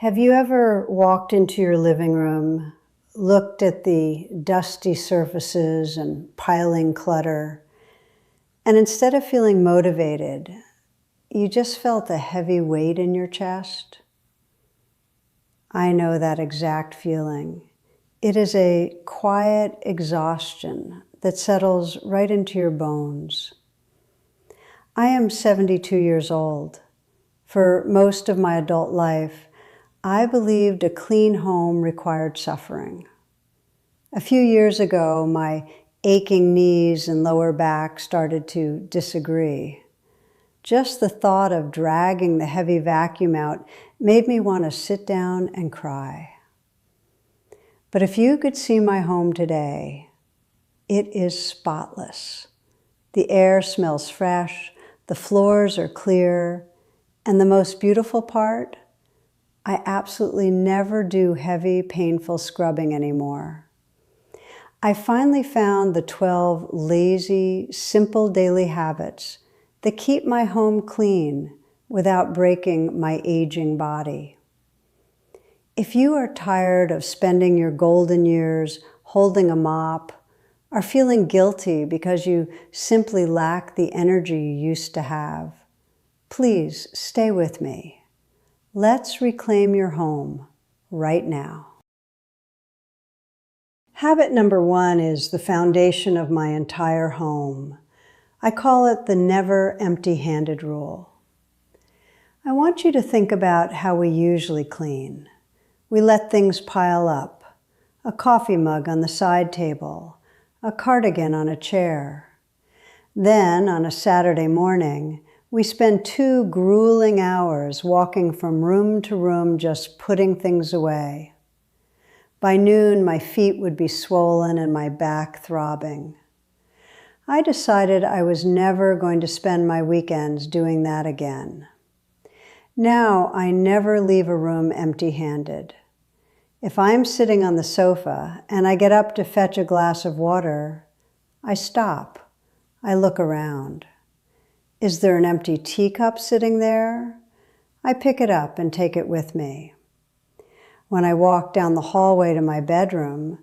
Have you ever walked into your living room, looked at the dusty surfaces and piling clutter, and instead of feeling motivated, you just felt a heavy weight in your chest? I know that exact feeling. It is a quiet exhaustion that settles right into your bones. I am 72 years old. For most of my adult life, I believed a clean home required suffering. A few years ago, my aching knees and lower back started to disagree. Just the thought of dragging the heavy vacuum out made me want to sit down and cry. But if you could see my home today, it is spotless. The air smells fresh, the floors are clear, and the most beautiful part, I absolutely never do heavy, painful scrubbing anymore. I finally found the 12 lazy, simple daily habits that keep my home clean without breaking my aging body. If you are tired of spending your golden years holding a mop or feeling guilty because you simply lack the energy you used to have, please stay with me. Let's reclaim your home right now. Habit number 1 is the foundation of my entire home. I call it the never empty-handed rule. I want you to think about how we usually clean. We let things pile up. A coffee mug on the side table, a cardigan on a chair. Then, on a Saturday morning, we spend 2 grueling hours walking from room to room just putting things away. By noon, my feet would be swollen and my back throbbing. I decided I was never going to spend my weekends doing that again. Now, I never leave a room empty-handed. If I'm sitting on the sofa and I get up to fetch a glass of water, I stop. I look around. Is there an empty teacup sitting there? I pick it up and take it with me. When I walk down the hallway to my bedroom,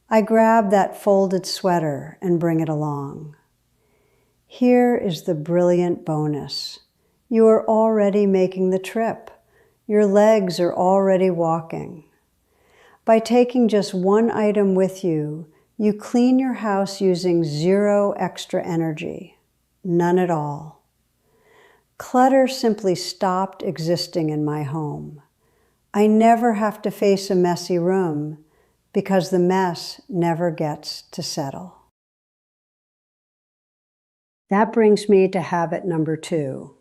I grab that folded sweater and bring it along. Here is the brilliant bonus. You are already making the trip. Your legs are already walking. By taking just one item with you, you clean your house using 0 extra energy. None at all. Clutter simply stopped existing in my home. I never have to face a messy room because the mess never gets to settle. That brings me to habit number 2,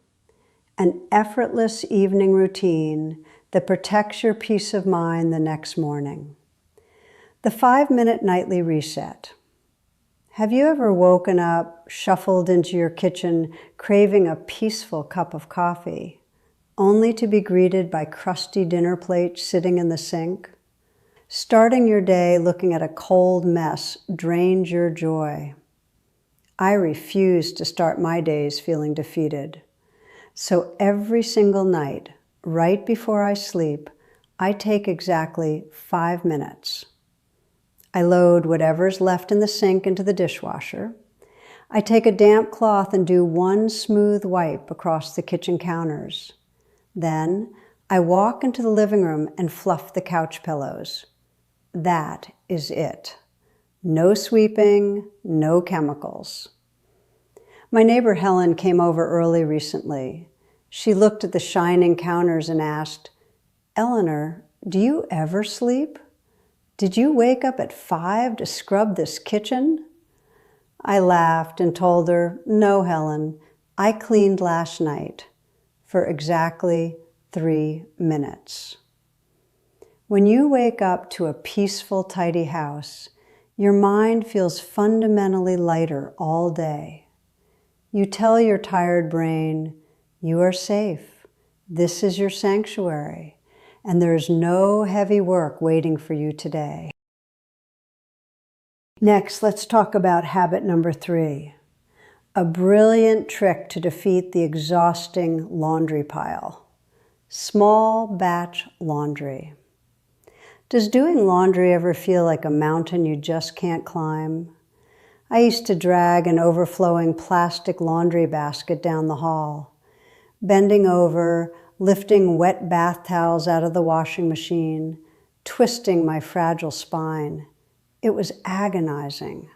an effortless evening routine that protects your peace of mind the next morning. The 5-minute nightly reset. Have you ever woken up, shuffled into your kitchen, craving a peaceful cup of coffee, only to be greeted by crusty dinner plates sitting in the sink? Starting your day looking at a cold mess drains your joy. I refuse to start my days feeling defeated. So every single night, right before I sleep, I take exactly 5 minutes. I load whatever's left in the sink into the dishwasher. I take a damp cloth and do 1 smooth wipe across the kitchen counters. Then I walk into the living room and fluff the couch pillows. That is it. No sweeping, no chemicals. My neighbor Helen came over early recently. She looked at the shining counters and asked, "Eleanor, do you ever sleep? Did you wake up at 5 to scrub this kitchen?" I laughed and told her, "No, Helen, I cleaned last night for exactly 3 minutes." When you wake up to a peaceful, tidy house, your mind feels fundamentally lighter all day. You tell your tired brain, you are safe. This is your sanctuary. And there is no heavy work waiting for you today. Next, let's talk about habit number 3, a brilliant trick to defeat the exhausting laundry pile. Small batch laundry. Does doing laundry ever feel like a mountain you just can't climb? I used to drag an overflowing plastic laundry basket down the hall, bending over, lifting wet bath towels out of the washing machine, twisting my fragile spine. It was agonizing.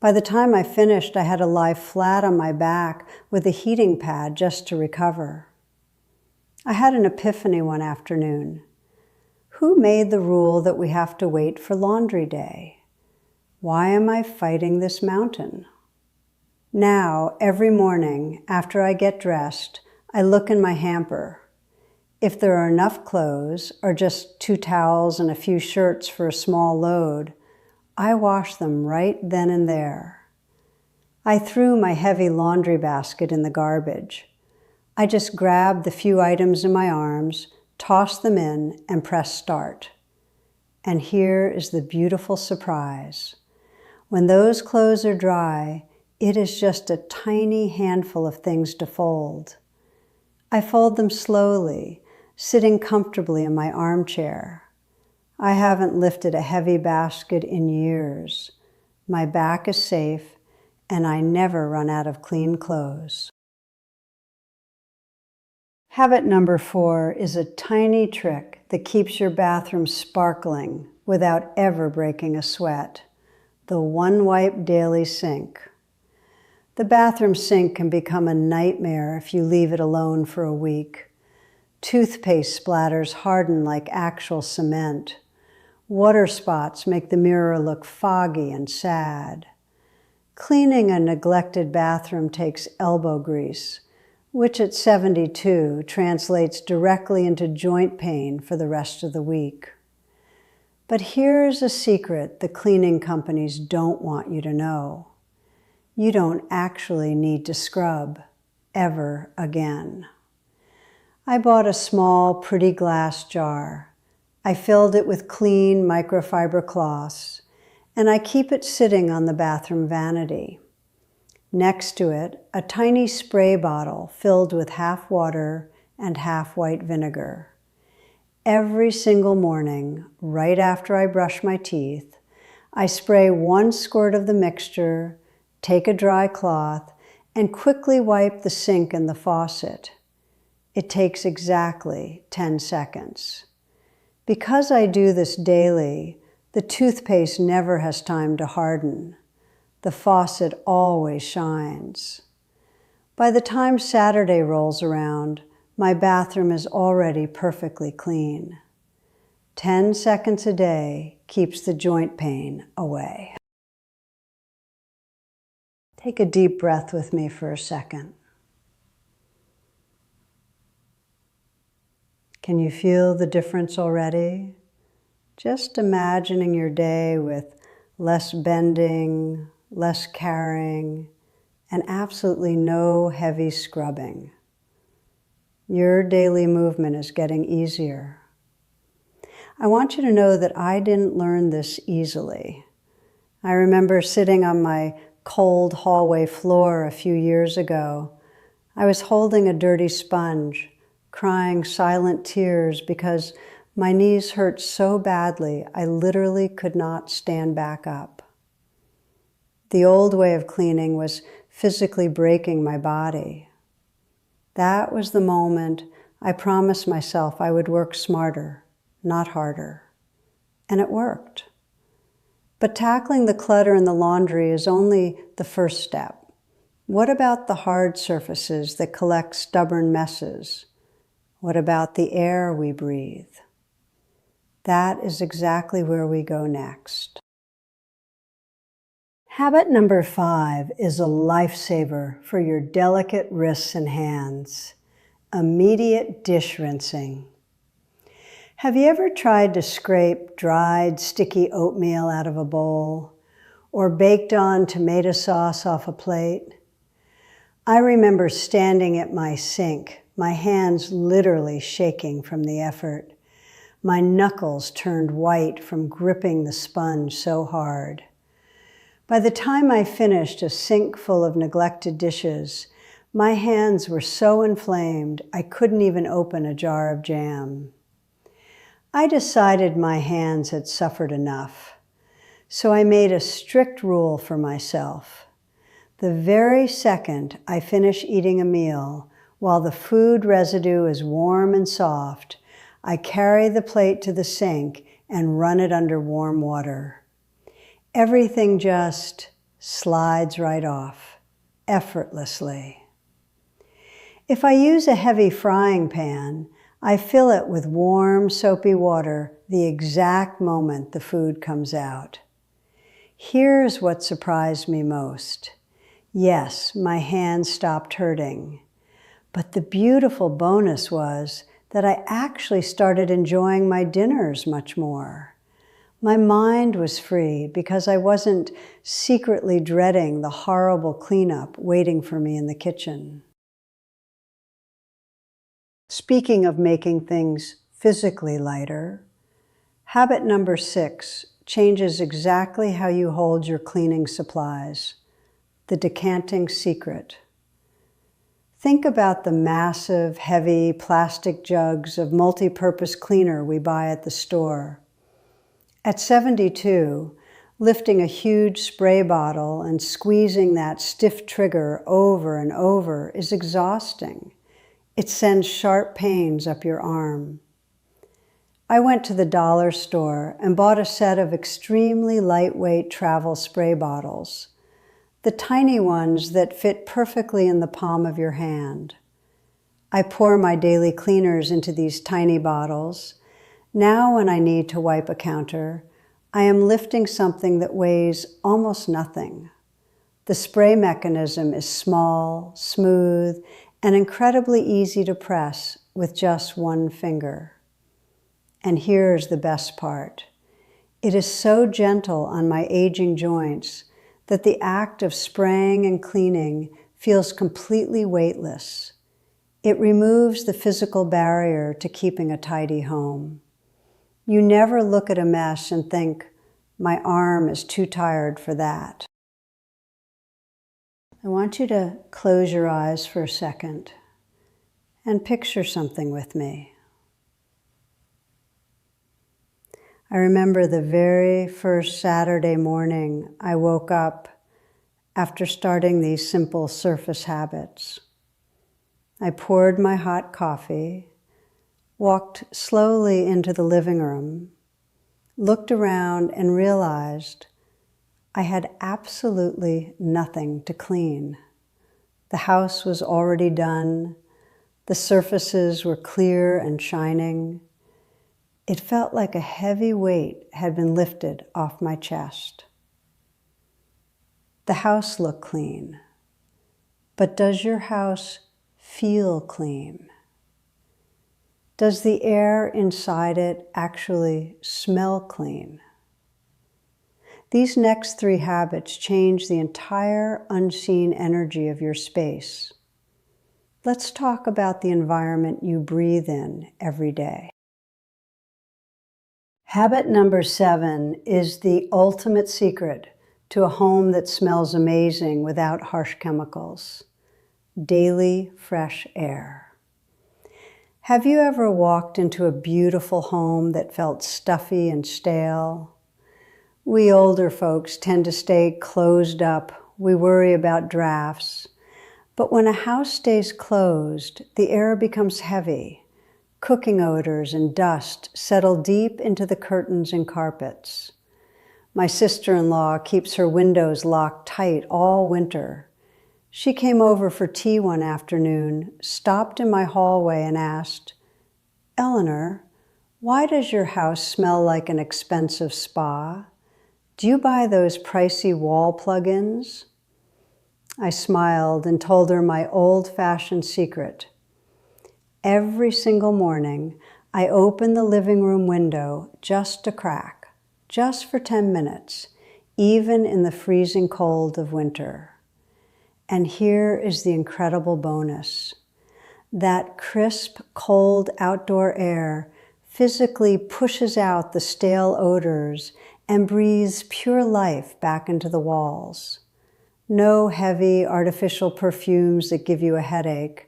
By the time I finished, I had to lie flat on my back with a heating pad just to recover. I had an epiphany one afternoon. Who made the rule that we have to wait for laundry day? Why am I fighting this mountain? Now, every morning after I get dressed, I look in my hamper. If there are enough clothes, or just 2 towels and a few shirts for a small load, I wash them right then and there. I threw my heavy laundry basket in the garbage. I just grabbed the few items in my arms, tossed them in, and pressed start. And here is the beautiful surprise. When those clothes are dry, it is just a tiny handful of things to fold. I fold them slowly, sitting comfortably in my armchair. I haven't lifted a heavy basket in years. My back is safe, and I never run out of clean clothes. Habit number 4 is a tiny trick that keeps your bathroom sparkling without ever breaking a sweat. The one-wipe daily sink. The bathroom sink can become a nightmare if you leave it alone for a week. Toothpaste splatters harden like actual cement. Water spots make the mirror look foggy and sad. Cleaning a neglected bathroom takes elbow grease, which at 72 translates directly into joint pain for the rest of the week. But here's a secret the cleaning companies don't want you to know. You don't actually need to scrub ever again. I bought a small, pretty glass jar. I filled it with clean microfiber cloths, and I keep it sitting on the bathroom vanity. Next to it, a tiny spray bottle filled with half water and half white vinegar. Every single morning, right after I brush my teeth, I spray 1 squirt of the mixture, take a dry cloth, and quickly wipe the sink and the faucet. It takes exactly 10 seconds. Because I do this daily, the toothpaste never has time to harden. The faucet always shines. By the time Saturday rolls around, my bathroom is already perfectly clean. 10 seconds a day keeps the joint pain away. Take a deep breath with me for a second. Can you feel the difference already? Just imagining your day with less bending, less carrying, and absolutely no heavy scrubbing. Your daily movement is getting easier. I want you to know that I didn't learn this easily. I remember sitting on my cold hallway floor a few years ago. I was holding a dirty sponge, crying silent tears because my knees hurt so badly I literally could not stand back up. The old way of cleaning was physically breaking my body. That was the moment I promised myself I would work smarter, not harder. And it worked. But tackling the clutter in the laundry is only the first step. What about the hard surfaces that collect stubborn messes? What about the air we breathe? That is exactly where we go next. Habit number 5 is a lifesaver for your delicate wrists and hands. Immediate dish rinsing. Have you ever tried to scrape dried, sticky oatmeal out of a bowl or baked on tomato sauce off a plate? I remember standing at my sink, my hands literally shaking from the effort. My knuckles turned white from gripping the sponge so hard. By the time I finished a sink full of neglected dishes, My hands were so inflamed I couldn't even open a jar of jam. I decided my hands had suffered enough, so I made a strict rule for myself. The very second I finish eating a meal, while the food residue is warm and soft, I carry the plate to the sink and run it under warm water. Everything just slides right off, effortlessly. If I use a heavy frying pan, I fill it with warm, soapy water the exact moment the food comes out. Here's what surprised me most. Yes, my hands stopped hurting. But the beautiful bonus was that I actually started enjoying my dinners much more. My mind was free because I wasn't secretly dreading the horrible cleanup waiting for me in the kitchen. Speaking of making things physically lighter, habit number 6 changes exactly how you hold your cleaning supplies. The decanting secret. Think about the massive, heavy plastic jugs of multi-purpose cleaner we buy at the store. At 72, lifting a huge spray bottle and squeezing that stiff trigger over and over is exhausting. It sends sharp pains up your arm. I went to the dollar store and bought a set of extremely lightweight travel spray bottles, the tiny ones that fit perfectly in the palm of your hand. I pour my daily cleaners into these tiny bottles. Now when I need to wipe a counter, I am lifting something that weighs almost nothing. The spray mechanism is small, smooth, and incredibly easy to press with just one finger. And here's the best part. It is so gentle on my aging joints that the act of spraying and cleaning feels completely weightless. It removes the physical barrier to keeping a tidy home. You never look at a mess and think, my arm is too tired for that. I want you to close your eyes for a second and picture something with me. I remember the very first Saturday morning I woke up after starting these simple surface habits. I poured my hot coffee, walked slowly into the living room, looked around and realized I had absolutely nothing to clean. The house was already done. The surfaces were clear and shining. It felt like a heavy weight had been lifted off my chest. The house looked clean, but does your house feel clean? Does the air inside it actually smell clean? These next 3 habits change the entire unseen energy of your space. Let's talk about the environment you breathe in every day. Habit number 7 is the ultimate secret to a home that smells amazing without harsh chemicals. Daily fresh air. Have you ever walked into a beautiful home that felt stuffy and stale? We older folks tend to stay closed up. We worry about drafts. But when a house stays closed, the air becomes heavy. Cooking odors and dust settle deep into the curtains and carpets. My sister-in-law keeps her windows locked tight all winter. She came over for tea one afternoon, stopped in my hallway and asked, "Eleanor, why does your house smell like an expensive spa? Do you buy those pricey wall plug-ins?" I smiled and told her my old-fashioned secret. Every single morning, I open the living room window just a crack, just for 10 minutes, even in the freezing cold of winter. And here is the incredible bonus. That crisp, cold outdoor air physically pushes out the stale odors and breathes pure life back into the walls. No heavy artificial perfumes that give you a headache,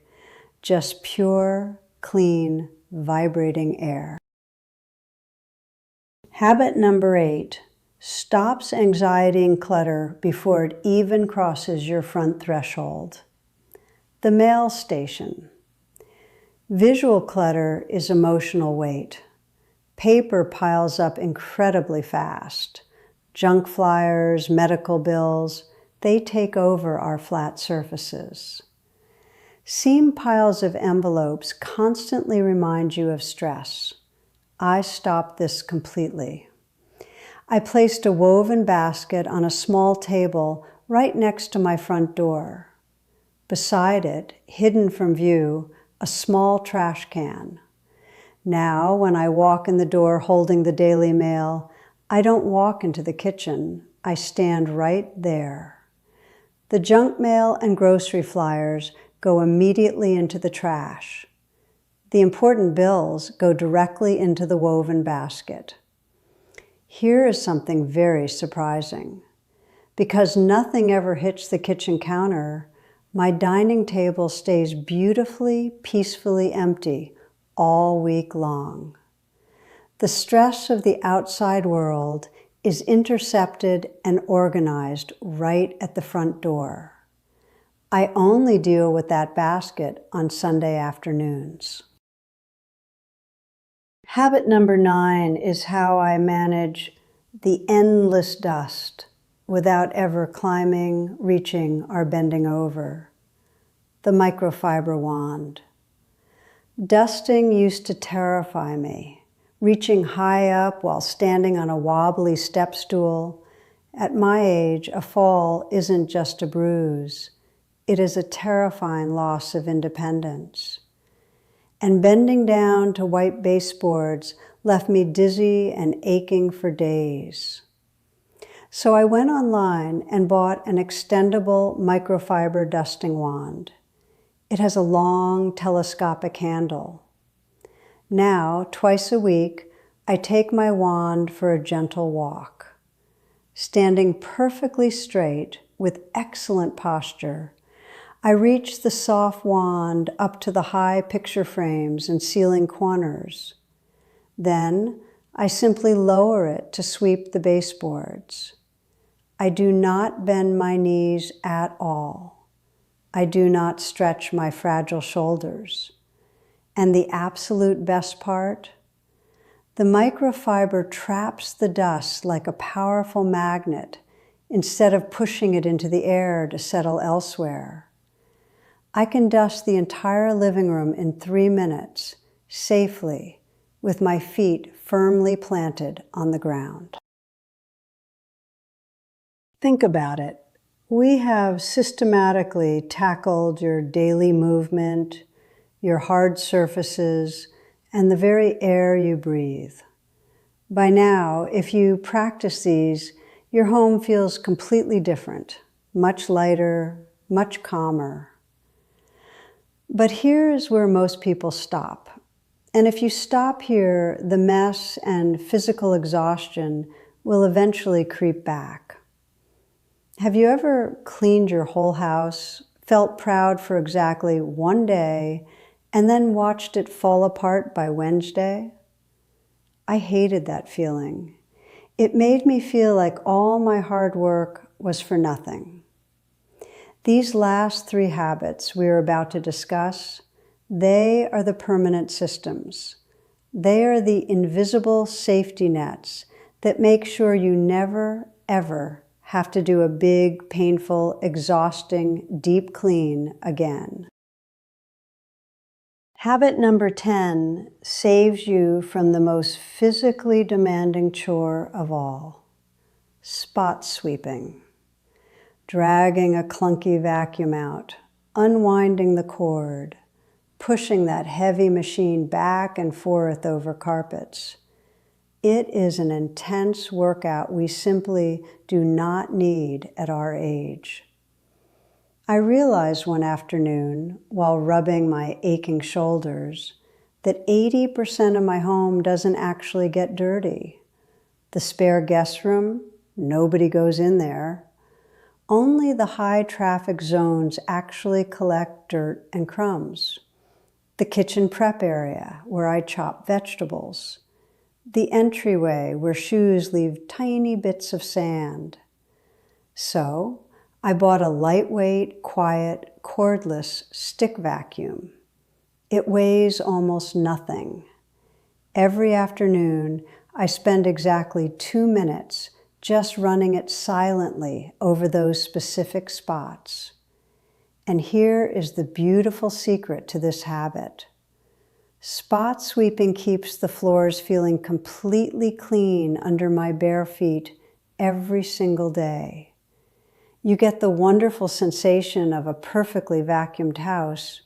just pure, clean, vibrating air. Habit number 8 stops anxiety and clutter before it even crosses your front threshold. The mail station. Visual clutter is emotional weight. Paper piles up incredibly fast. Junk flyers, medical bills, they take over our flat surfaces. Seam piles of envelopes constantly remind you of stress. I stopped this completely. I placed a woven basket on a small table right next to my front door. Beside it, hidden from view, a small trash can. Now, when I walk in the door holding the Daily Mail, I don't walk into the kitchen. I stand right there. The junk mail and grocery flyers go immediately into the trash. The important bills go directly into the woven basket. Here is something very surprising. Because nothing ever hits the kitchen counter, my dining table stays beautifully, peacefully empty all week long. The stress of the outside world is intercepted and organized right at the front door. I only deal with that basket on Sunday afternoons. Habit number 9 is how I manage the endless dust without ever climbing, reaching, or bending over. The microfiber wand. Dusting used to terrify me, reaching high up while standing on a wobbly step stool. At my age, a fall isn't just a bruise. It is a terrifying loss of independence. And bending down to wipe baseboards left me dizzy and aching for days. So I went online and bought an extendable microfiber dusting wand. It has a long telescopic handle. Now, twice a week, I take my wand for a gentle walk. Standing perfectly straight with excellent posture, I reach the soft wand up to the high picture frames and ceiling corners. Then, I simply lower it to sweep the baseboards. I do not bend my knees at all. I do not stretch my fragile shoulders. And the absolute best part? The microfiber traps the dust like a powerful magnet instead of pushing it into the air to settle elsewhere. I can dust the entire living room in 3 minutes, safely, with my feet firmly planted on the ground. Think about it. We have systematically tackled your daily movement, your hard surfaces, and the very air you breathe. By now, if you practice these, your home feels completely different, much lighter, much calmer. But here's where most people stop. And if you stop here, the mess and physical exhaustion will eventually creep back. Have you ever cleaned your whole house, felt proud for exactly 1 day, and then watched it fall apart by Wednesday? I hated that feeling. It made me feel like all my hard work was for nothing. These last 3 habits we are about to discuss, they are the permanent systems. They are the invisible safety nets that make sure you never, ever have to do a big, painful, exhausting, deep clean again. Habit number 10 saves you from the most physically demanding chore of all, spot sweeping. Dragging a clunky vacuum out, unwinding the cord, pushing that heavy machine back and forth over carpets. It is an intense workout we simply do not need at our age. I realized one afternoon, while rubbing my aching shoulders, that 80% of my home doesn't actually get dirty. The spare guest room, nobody goes in there. Only the high traffic zones actually collect dirt and crumbs. The kitchen prep area where I chop vegetables. The entryway where shoes leave tiny bits of sand. So I bought a lightweight, quiet, cordless stick vacuum. It weighs almost nothing. Every afternoon, I spend exactly 2 minutes just running it silently over those specific spots. And here is the beautiful secret to this habit. Spot sweeping keeps the floors feeling completely clean under my bare feet every single day. You get the wonderful sensation of a perfectly vacuumed house,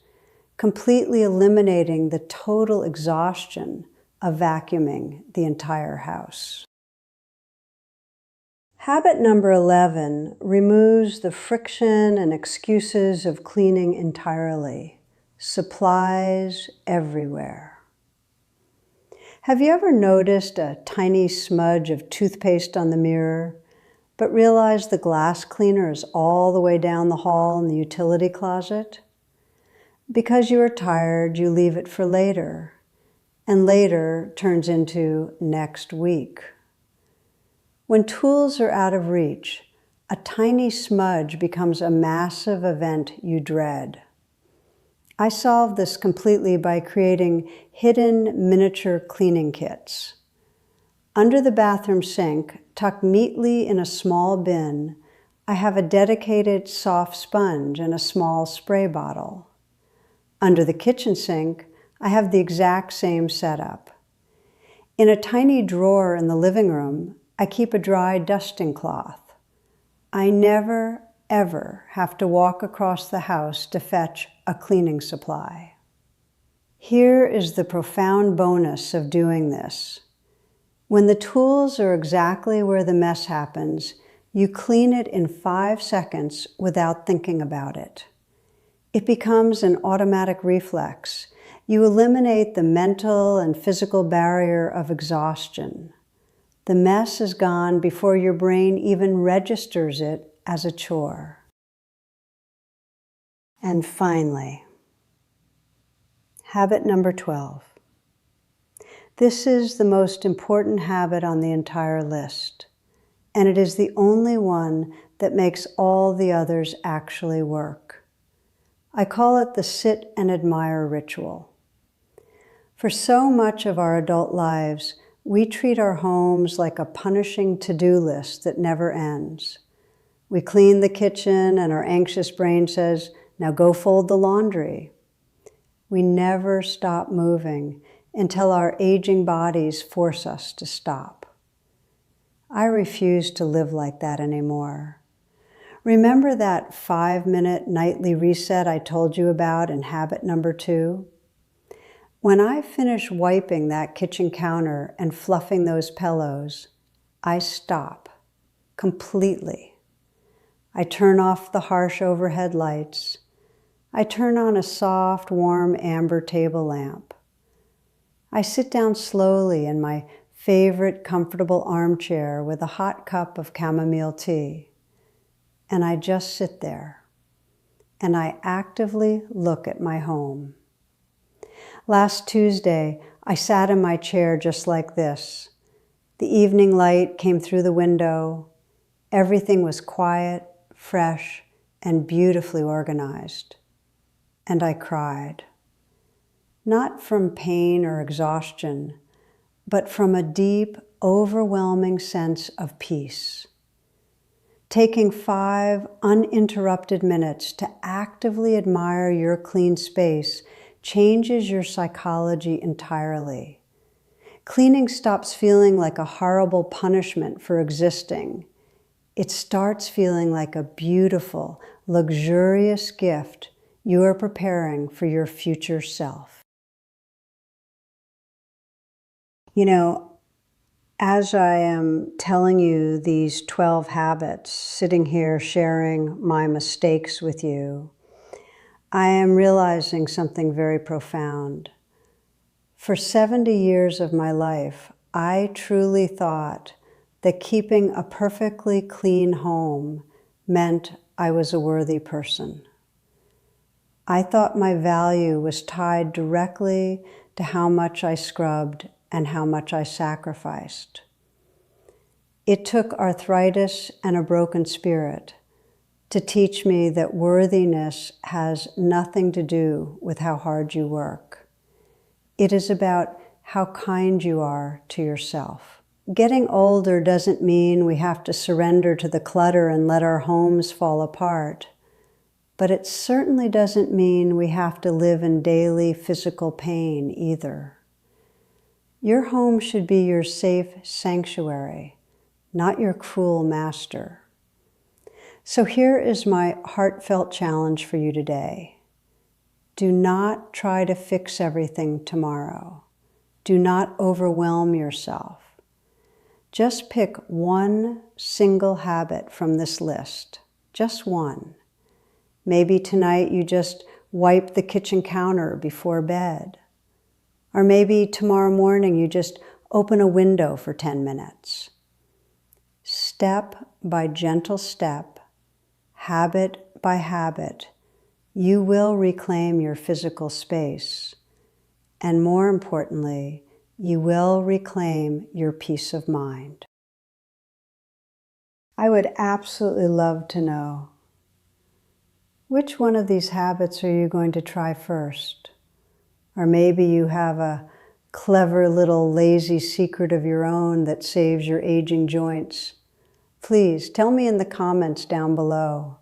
completely eliminating the total exhaustion of vacuuming the entire house. Habit number 11 removes the friction and excuses of cleaning entirely. Supplies everywhere. Have you ever noticed a tiny smudge of toothpaste on the mirror, but realized the glass cleaner is all the way down the hall in the utility closet? Because you are tired, you leave it for later, and later turns into next week. When tools are out of reach, a tiny smudge becomes a massive event you dread. I solved this completely by creating hidden miniature cleaning kits. Under the bathroom sink, tucked neatly in a small bin, I have a dedicated soft sponge and a small spray bottle. Under the kitchen sink, I have the exact same setup. In a tiny drawer in the living room, I keep a dry dusting cloth. I never, ever have to walk across the house to fetch a cleaning supply. Here is the profound bonus of doing this. When the tools are exactly where the mess happens, you clean it in 5 seconds without thinking about it. It becomes an automatic reflex. You eliminate the mental and physical barrier of exhaustion. The mess is gone before your brain even registers it as a chore. And finally, habit number 12. This is the most important habit on the entire list, and it is the only one that makes all the others actually work. I call it the sit and admire ritual. For so much of our adult lives, we treat our homes like a punishing to-do list that never ends. We clean the kitchen and our anxious brain says, "Now go fold the laundry." We never stop moving until our aging bodies force us to stop. I refuse to live like that anymore. Remember that 5-minute nightly reset I told you about in habit number 2? When I finish wiping that kitchen counter and fluffing those pillows, I stop completely. I turn off the harsh overhead lights. I turn on a soft, warm amber table lamp. I sit down slowly in my favorite comfortable armchair with a hot cup of chamomile tea. And I just sit there. And I actively look at my home. Last Tuesday, I sat in my chair just like this. The evening light came through the window. Everything was quiet, fresh, and beautifully organized. And I cried. Not from pain or exhaustion, but from a deep, overwhelming sense of peace. Taking 5 uninterrupted minutes to actively admire your clean space changes your psychology entirely. Cleaning stops feeling like a horrible punishment for existing. It starts feeling like a beautiful, luxurious gift you are preparing for your future self. You know, as I am telling you these 12 habits, sitting here sharing my mistakes with you, I am realizing something very profound. For 70 years of my life, I truly thought that keeping a perfectly clean home meant I was a worthy person. I thought my value was tied directly to how much I scrubbed and how much I sacrificed. It took arthritis and a broken spirit to teach me that worthiness has nothing to do with how hard you work. It is about how kind you are to yourself. Getting older doesn't mean we have to surrender to the clutter and let our homes fall apart. But it certainly doesn't mean we have to live in daily physical pain either. Your home should be your safe sanctuary, not your cruel master. So here is my heartfelt challenge for you today. Do not try to fix everything tomorrow. Do not overwhelm yourself. Just pick one single habit from this list, just one. Maybe tonight you just wipe the kitchen counter before bed. Or maybe tomorrow morning you just open a window for 10 minutes. Step by gentle step, habit by habit, you will reclaim your physical space. And more importantly, you will reclaim your peace of mind. I would absolutely love to know, which one of these habits are you going to try first? Or maybe you have a clever little lazy secret of your own that saves your aging joints. Please tell me in the comments down below.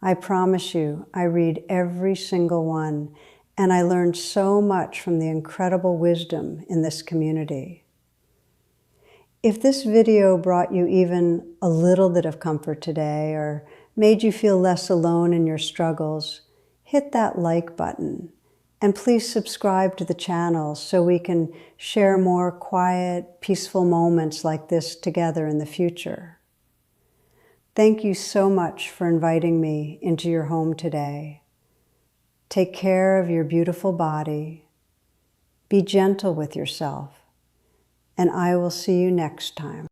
I promise you, I read every single one, and I learned so much from the incredible wisdom in this community. If this video brought you even a little bit of comfort today, or made you feel less alone in your struggles, hit that like button. And please subscribe to the channel so we can share more quiet, peaceful moments like this together in the future. Thank you so much for inviting me into your home today. Take care of your beautiful body. Be gentle with yourself. And I will see you next time.